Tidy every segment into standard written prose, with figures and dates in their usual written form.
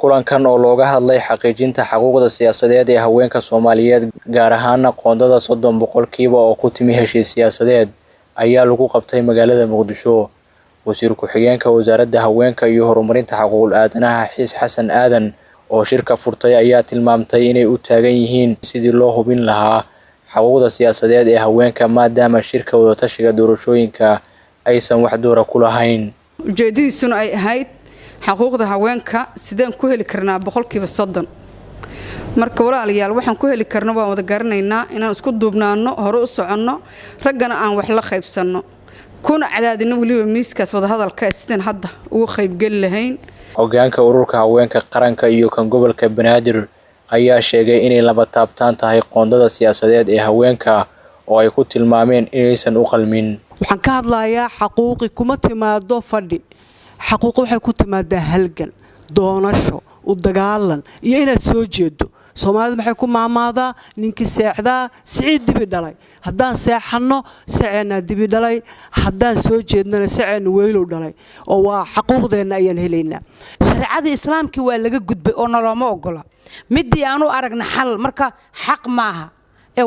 kulankan oo looga hadlay xaqiijinta xuquuqda siyaasadeed ee haweenka Soomaaliyeed gaar ahaan qoondada 30% oo ku timi heshiis siyaasadeed ayaa lagu qabtay magaalada Muqdisho. wasiir ku-xigeenka wasaaradda haweenka iyo horumarinta xuquuqul aadanaha Xiis Xasan Aadan oo shirka furtay ayaa tilmaamtay inay u taagan yihiin sidii loo hubin lahaa xuquuqda siyaasadeed ee haweenka maadaama shirka wada tashiga doorashooyinka aysan wax door ku lahayn. ujeedadiisuna ay ahayd xuquuqda haweenka sideen ku heli karnaa 30%. marka walaalayaal waxaan ku heli karno waan wada garanaynaa inaan isku duubnaano hore u soconno raggana aan wax la qaybsano kuna cadaadino waliba miiskaas wada hadalka sideen hadda ugu qaybgal lahayn. Hoggaanka ururka haweenka qaranka iyo kan gobolka Banaadir ayaa sheegay inay laba taabtaan tahay qoondada siyaasadeed ee haweenka oo ay ku tilmaameen inaysan u qalmin. waxaan ka hadlayaa xaquuqi kuma timaado fadhi. xaquuq waxay ku timaadaa halgan, doonasho, u dagaalan iyo inaad soo jeedo. Soomaalidu maxay ku maamaadaa ninkii seexdaa siciid dibi dhalay. haddaan seexano saceena dibi dhalay, haddaan soo jeednana saceena weylow dhalay. oo waa xaquuqdeena ayaan helaynaa. sharciyada islaamka waa laga gudbay oo noloma ogola. midii aanu aragna xal marka xaq maaha.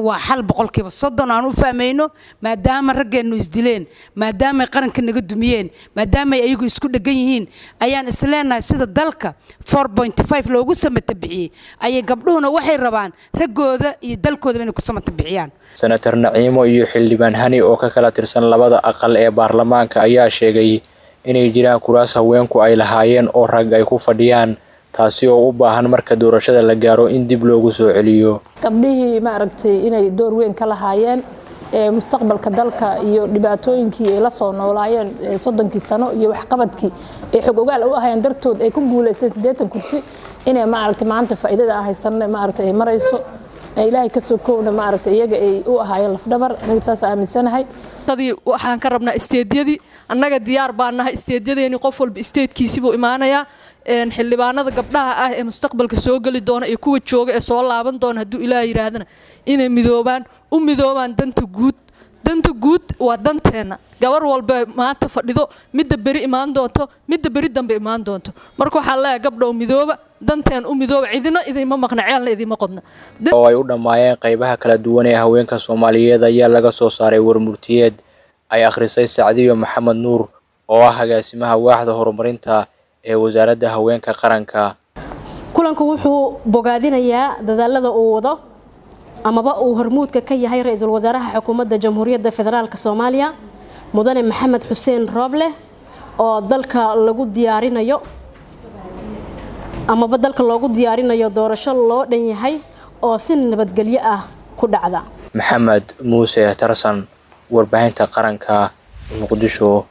waa xal 30% aan u fahmayno maadaama raggeenu isdileen maadaama qaranka naga dumiyeen maadaama ay iyagu isku dhagan yihiin ayaan isleenahay sida dalka 4.5 loogu samata bixiyay ay gabdhuhuna waxay rabaan raggooda iyo dalkooda inay ku samata bixiyaan. Senator Naciimo iyo xildhibaan Hani oo ka kala tirsan labada aqal ee baarlamaanka ayaa sheegay inay jiraan kuraas haweenku ay lahaayeen oo rag ay ku fadhiyaan taasi oo u baahan marka doorashada la gaaro in dib loogu soo celiyo. gabdhihii ma aragtay inay door weyn ka lahaayeen mustaqbalka dalka iyo dhibaatooyinkii ay la soo noolaayeen 30 sano iyo wax qabadkii ay xog ogaal u ahaayeen dartood ay ku guuleysteen 80 kursi inay ma aragtay maanta faa'iidada haysan ma aragtay ay marayso ilaahay ka soo koobna ma aragtay iyaga ay u ahaayeen lafdhabar aniga saas aaminsanahay. waxaan ka rabnaa isteediyadii annaga diyaar baan nahay isteediyadeeni qof walba isteedkiisii buu imaanayaa xildhibaanada gabdhaha ah ee mustaqbalka soo gali doona iyo kuwa jooga ee soo laaban doona hadduu ilaahay yiraahdana inay midoobaan danta guud waa danteena gabar walba maanta fadhido midda bari imaan doonto midda bari dambe imaan doonto marka waxaa leeyahay gabdhow midooba danteen u midooba cidina idima maqna ceelna idima qodna oo ay u dhamaayeen qaybaha kala duwan ee haweenka Soomaaliyeed ayaa laga soo saaray warmurtiyeed ay akhrisay Saacadiyo Maxamed Nuur oo ah agaasimaha waaxda horumarinta ee wasaaradda haweenka qaranka. kulanku wuxuu bogaadinayaa dadaalada uu wado amaba uu hormuudka ka yahay ra'iisul wasaaraha xukuumadda Jamhuuriyadda Federaalka Soomaaliya mudane Maxamed Xuseen Rooble oo dalka lagu diyaarinayo amaba dalka loogu diyaarinayo doorasho loo dhan yahay oo si nabadgelyo ah ku dhacda. Maxamed Muuse Tarsan warbaahinta qaranka Muqdisho.